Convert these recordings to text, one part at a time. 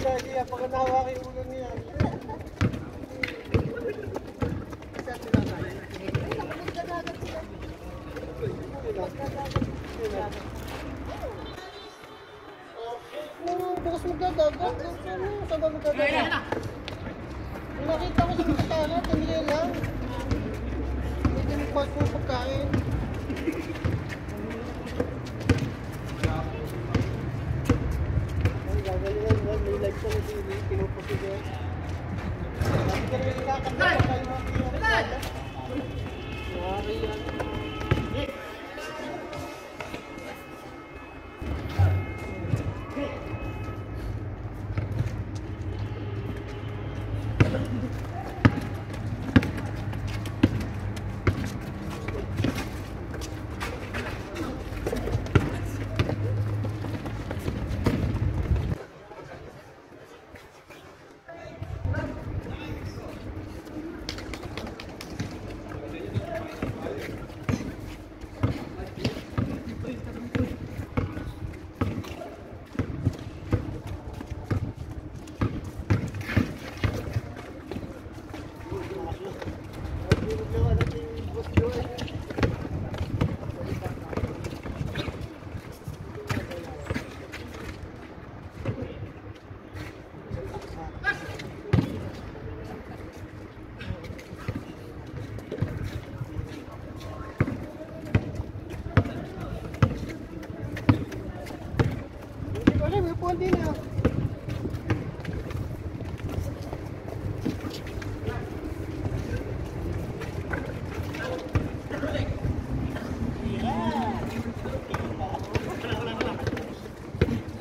lagi. Pag nahawa kayo ulo niya. Bukas magdadagat. Saan ba magdadagat? Nakita ko sa pagkana, tingin lang. Hindi nagpas mo pagkain. Ay, gagawin lang. May live sa mga TV. Pinupusin ko. Lagi ka rin kakanta pa kayo mga pinakita. Nakari yan. Hindi na.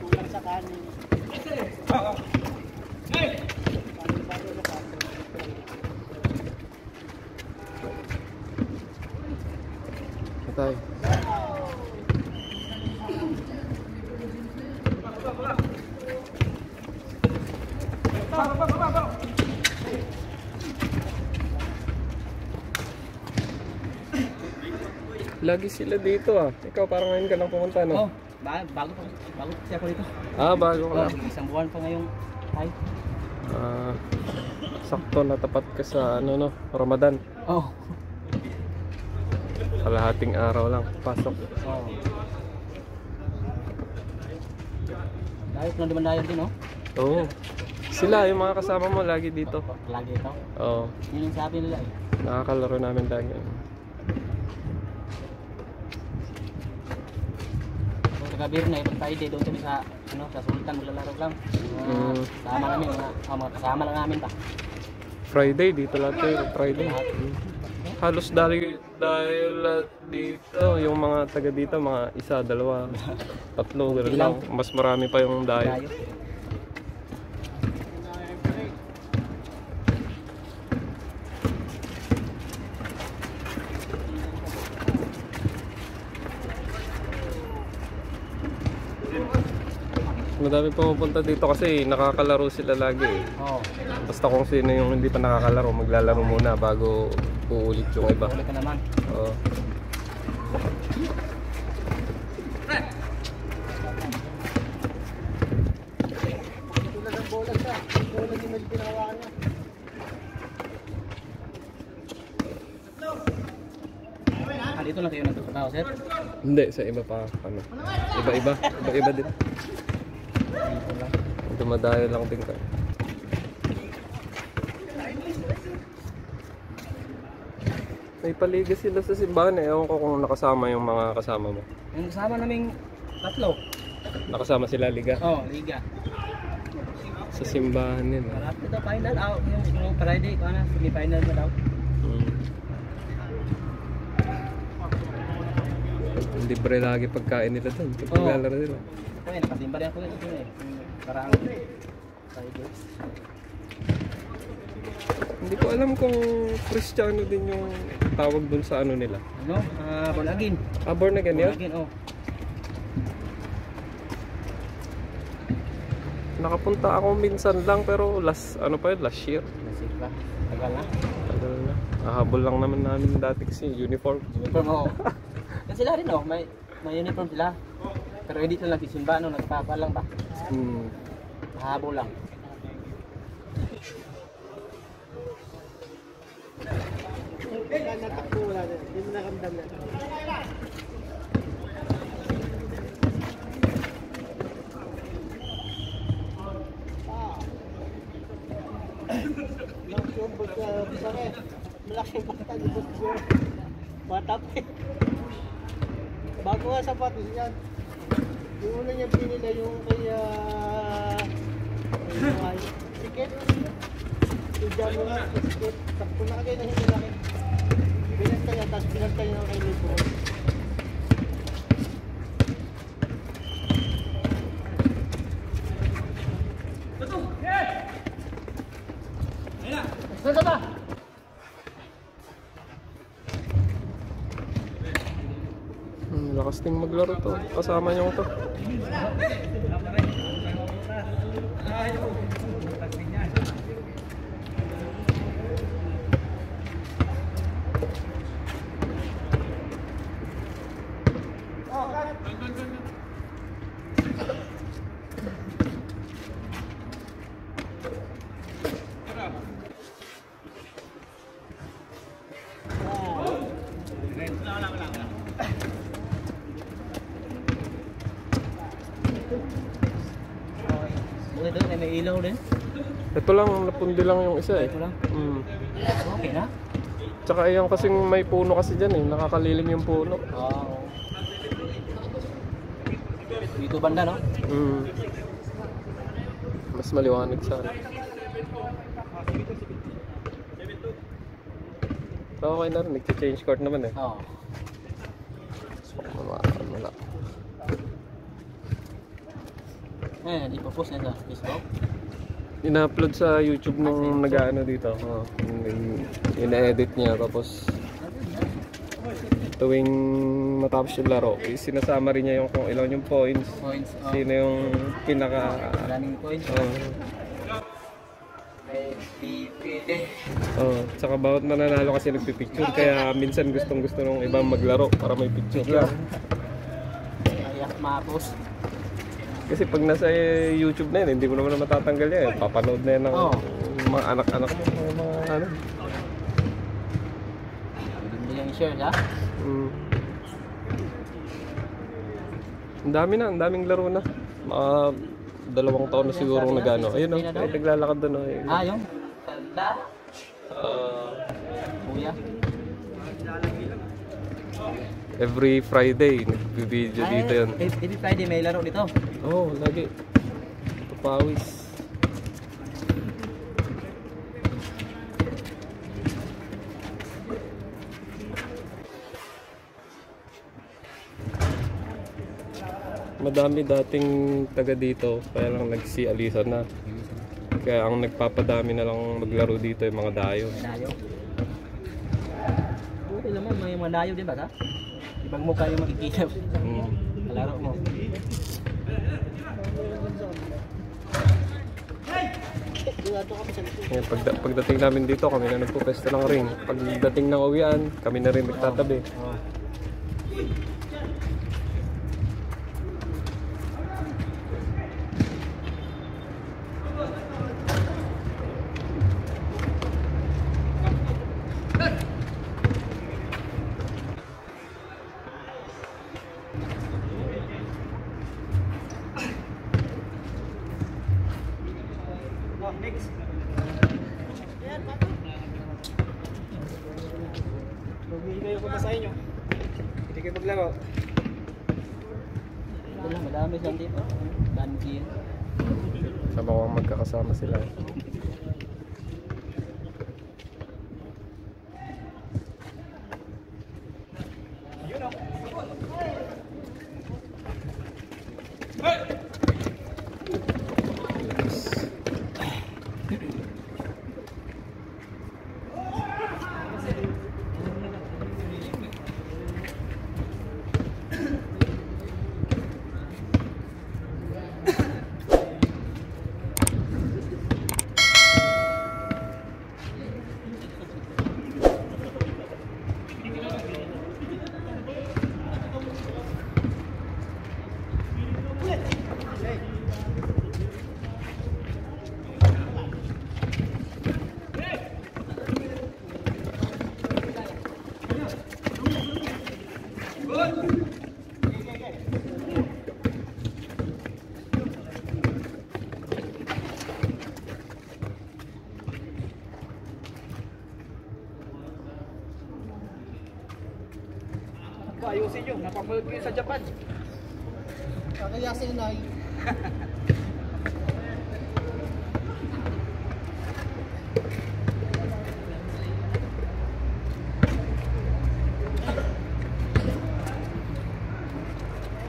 Kulang sa kanin. Patay. Lagi sila dito ah. Ikaw parang ngayon ka lang pumunta no? Oh, bago kasi ako dito. Ah, bago ka lang. Isang buwan pa ngayong ay. Sakto na tapat ka sa ano no, Ramadan. Oh. Kalahating araw lang pasok. Oh. Dahil na naman dayon din no? Oo. Sila yung mga kasama mo lagi dito. Lagi ito? Oo. Yun yung sabi nila eh. Nakakalaro namin lagi. Kabir na ipag Friday doon kami sa ano sa Sultan maglalaro lang. Kasama namin mga kasama lang namin pa. Friday dito lahat eh, Friday. Halos dahil dito yung mga taga dito mga isa, dalawa, tatlo gano'n lang. Mas marami pa yung dayo. Madami pumupunta dito kasi nakakalaro sila lagi eh. Oo. Basta kung sino yung hindi pa nakakalaro, maglalaro muna bago uulit yung iba. Ulit ka naman. Oo. Tulad ng bola siya. Bola yung medyo pinahawakan niya. Dito lang kayo nagtatrabaho, sir? Hindi, sa iba pa ano. Iba din. Dumadayo lang din ka. May paligid sila sa simbahan eh. Ewan ko kung nakasama yung mga kasama mo. Yung kasama naming tatlo. Nakasama sila liga? Oo, liga. Sa simbahan nila. Marap ito, final out. Yung Friday, semi-final na daw. Libre lagi pagkain nila doon. Pag naglalaro nila. Kaya nakatimba rin ako ito eh. Parang Friday. Hindi ko alam kung Kristiyano din yung tawag dun sa ano nila. Ano? Born again. Born again yun? Born again, oh. Nakapunta ako minsan lang pero last year. Nasip ba? Tagal na. Tagal na. Hahabol lang namin dati kasi uniform. Uniform, oo. Kasi sila rin, oh. May uniform sila. Pero hindi sila nagsisimba, no? Nagpapa lang ba? Habo lang. Wala na takbo, wala na. Hindi mo nakamdam na. Yung sakit. Malaking bata ni Butyo. Matap eh. Bago nga sapatos yan. Yung una niya pinila yung kaya sikit. Yung dyan mo nga sikit. Takpo na kayo na hindi laki. Binanta niya, tapos binanta niya kay Lipo. Saan ba? Lakas din maglaro to. Kasama niyo to. Buti doon, may ilaw din. Ito lang, napundi lang yung isa eh. Ito lang. Okay na? Tsaka yan kasing may puno kasi dyan eh. Nakakalilim yung puno. Oo. Dito banda, no? Mas maliwanag sana. Okay na rin, nag-change court naman eh. Oo. So, wala. Ipopost niya sa Facebook. Ina-upload sa YouTube nung nag-ano dito. Ina-edit niya tapos tuwing matapos yung laro, sinasama rin niya yung kung ilan yung points. Sino yung pinaka running points. Tsaka bawat mananalo kasi nagpipicture kaya minsan gustong-gusto nung ibang maglaro para may picture lang. Kaya ma-post. Kasi pag nasa YouTube na yun, hindi mo naman matatanggal yan. Papanood na yan ng mga anak-anak mo. Mga ano. Hindi yung share, ha? Ang dami na, ang daming laro na. Mga 2 taon na siguro nag-ano. Ayun o, ay naglalakad doon o. Yung kanda? Kuya? Every Friday, nag-video dito yan. Every Friday may laro dito? Oo, lagi. Ito pawis. Madami dating taga dito, kaya lang nagsialisan na. Kaya ang nagpapadami na lang maglaro dito yung mga dayo. Dayo? Buti naman, may mga dayo din ba ka? Ibang mukha yung makikita. Kalaro mo. Ngayon, pagdating namin dito, kami na nagpupesta ng ring. Pagdating ng uwian, kami na rin nagtatabi. Next. Magbibigay ako na sa inyo. Hindi kayo maglaro. Ito lang, madami siyang dito. Banji. Sama ko magkakasama sila. ayusin nyo. Napapanood ko yun sa Japan. Kaya sa inay.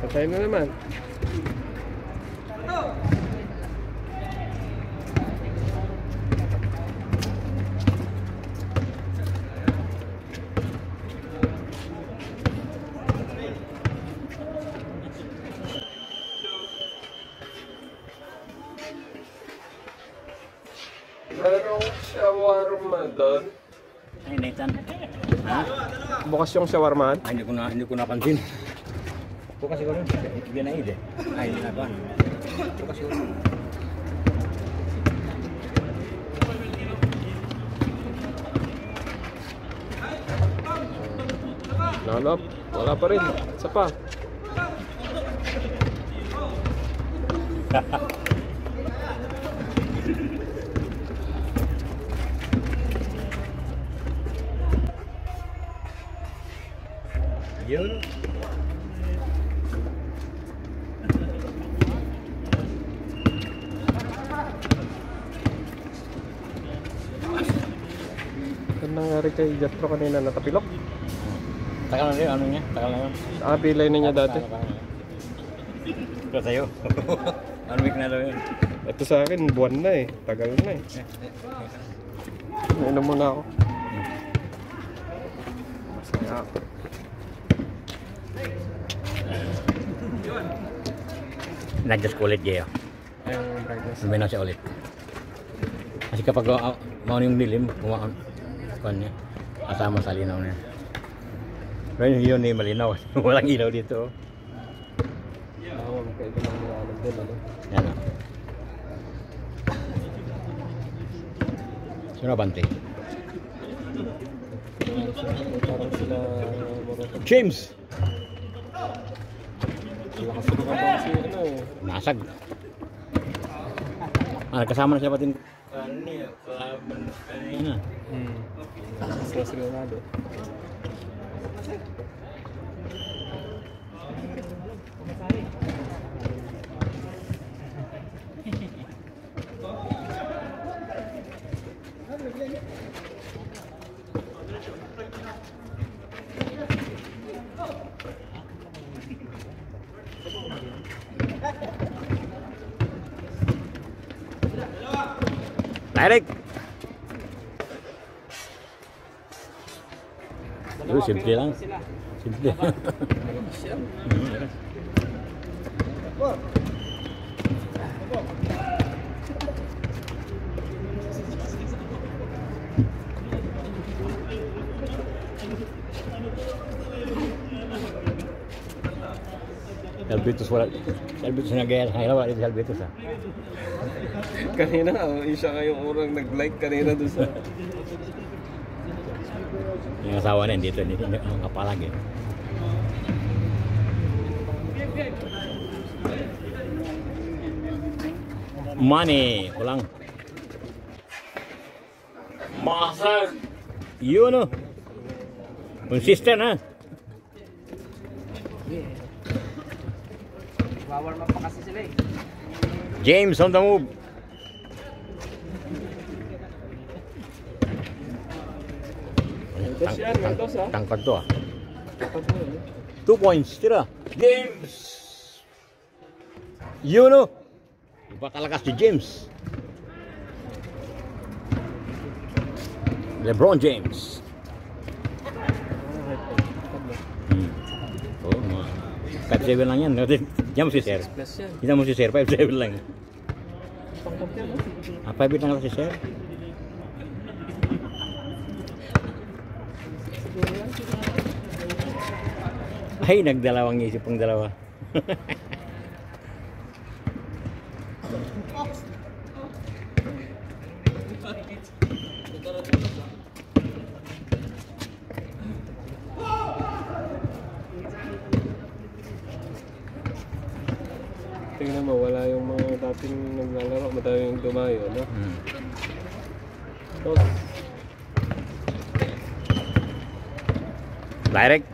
Patay na naman. Merong shawarma doon. Ay, Nathan. Ha? Bukas yung shawarma. Ay, hindi ko napansin. Bukas siguro. Hindi na ide. Ay, hindi na ba? Bukas siguro. Nanap, wala pa rin. Isa pa. Yun. Ano nangyari kay Jastro kanina, natapilok? Takal na rin, ano niya? Takal na yun. Pilay na niya dati. Ito sa'yo. Ano week na daw yun? Ito sa akin, buwan na eh. Tagal na eh. Inom muna ako. Masaya ako. Nag-just ko ulit, Geo. Yung brightness. Luminaw siya ulit. Kasi kapag mauna yung dilim, kumaan niya. Kasama sa linaw niya. Pero yun eh, malinaw. Walang ilaw dito. Ako, magkaiba ng liwanag din, ano? Yan o. Sino bante? Parang sila James! lakas ko ka si ano eh. Nasag. Kasama na siya patin. Kanina. Sa Ronaldo. Direct! Simple lang. Simple. Albitus wala. Albitus na gaya. Kaya wala dito Albitus ha. Kanina, isa kayong urang nag-like kanina doon sa... Yung asawa na dito, hindi ang kapalag eh. Money, kulang. Masag. Yun o. Consistent ha. Wawarm up pa kasi sila eh. James on the move. Tangkad to ah. 2 points, tira. James. Yun o. Iba kalakas si James. LeBron James. Oh, 5-7 lang yan. Diyan mo si Sir. Diyan mo si Sir, 5-7 lang. 5-8 lang si Sir. Ay, nagdalawang isip ang dalawa. Tingnan mo, wala yung mga dating naglalaro, madami yung dumayo, no? Direct.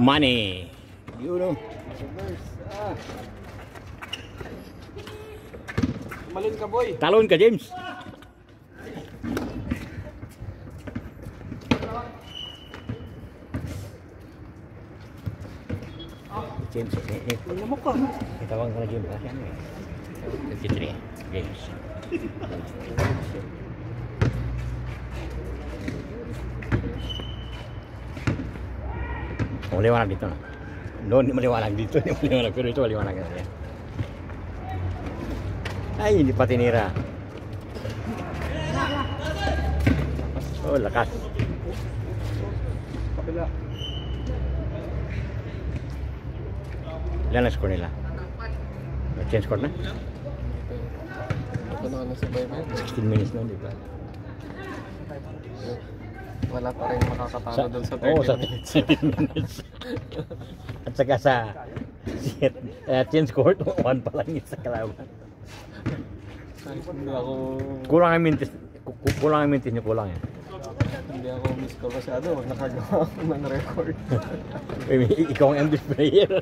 Money. Yun, oh. Malun ka, boy. Talon ka, James. James, Lamok ka. itawag ko na James. Kasi ano eh. 53. James. Maliwanag dito na. Doon hindi maliwanag dito. Hindi maliwanag. Pero ito maliwanag na yan. Ay, hindi pa tinira. Oh, lakas. Kapila. Ilan na score nila? Change score na? Ito na ano sa Bible. 16 minutes na, di ba? Wala pa rin makakatalo doon sa 30 Oo, sa minutes. 13 minutes. At saka sa change score, 1 pa lang isa kalaban. Kahit hindi ako Kulang ang minutes. Kulang ang minutes niyo, kulang yan. hindi ako miss call masyado. Nakagawa ako ng record. Ikaw ang MVP player.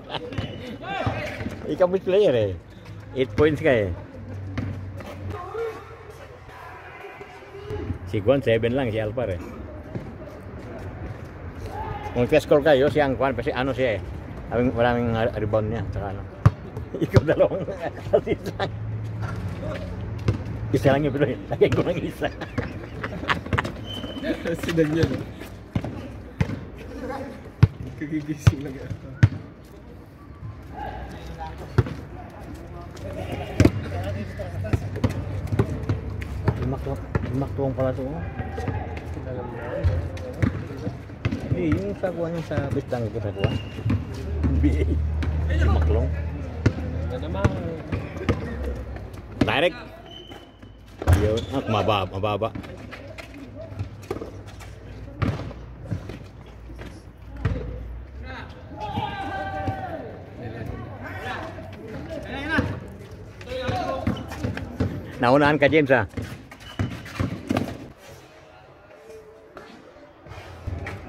Ikaw ang MVP player eh. 8 points ka eh. Si Juan 7 lang, si Alpar eh. Kung score kayo, si Juan, kasi ano siya eh. Maraming rebound niya, saka ano. Ikaw dalawang assist lang. Isa lang yun, pero lagay ko lang isa. Si Daniel. Kagigising lang ako. Limaktuang pala ito. Hindi, yung sa kuha niya sa bistang kita kuha. NBA. Limaklong. Ano naman? Direct. Yun. Mababa. Naunahan ka, James, ha?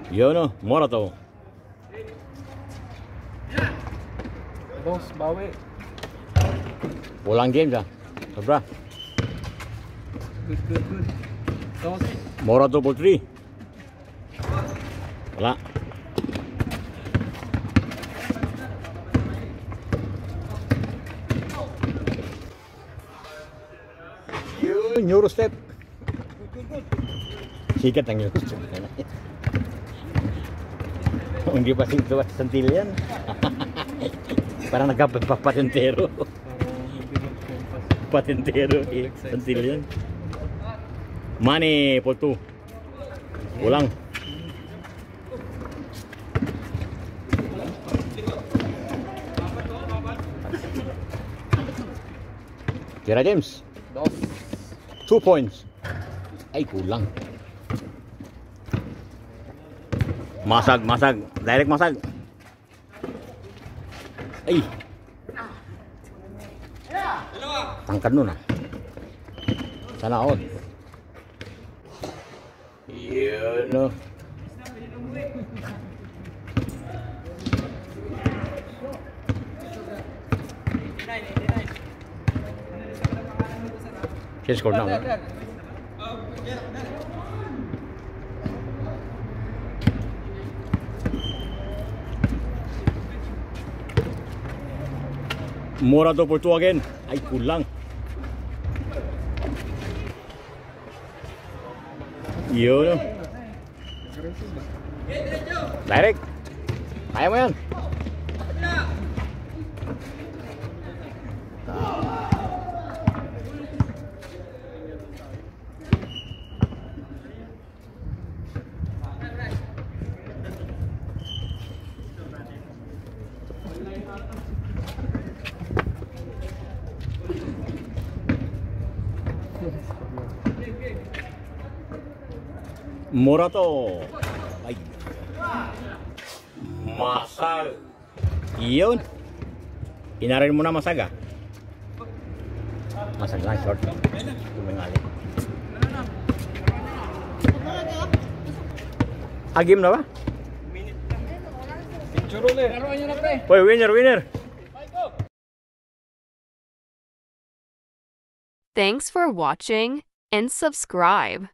Yun, no? Morato. Dos, bawi. Pulang, James, ha? Sobra. Good. Dos. Morato po 3. Wala. Yun, Eurostep. Sikat ang Eurostep. Hindi pa sigaw at Santillan. Parang nagpapatentero. Patentero eh, Santillan. Money, po 2. Ulang. Tira, James. Dos. 2 points. Ay, kulang. Masag. Direct masag. Ay. Tangkad nun, ah. Sana out. Yun, no. Change score na. Morato for 2 again. Ay, kulang. Yun. Direct. Kaya mo yan. Morato. Ay. Masag. Yun. Inarin mo na masaga. Masag lang, short. Tumingali. Agim na ba? Uy, winner, winner! Thanks for watching and subscribe.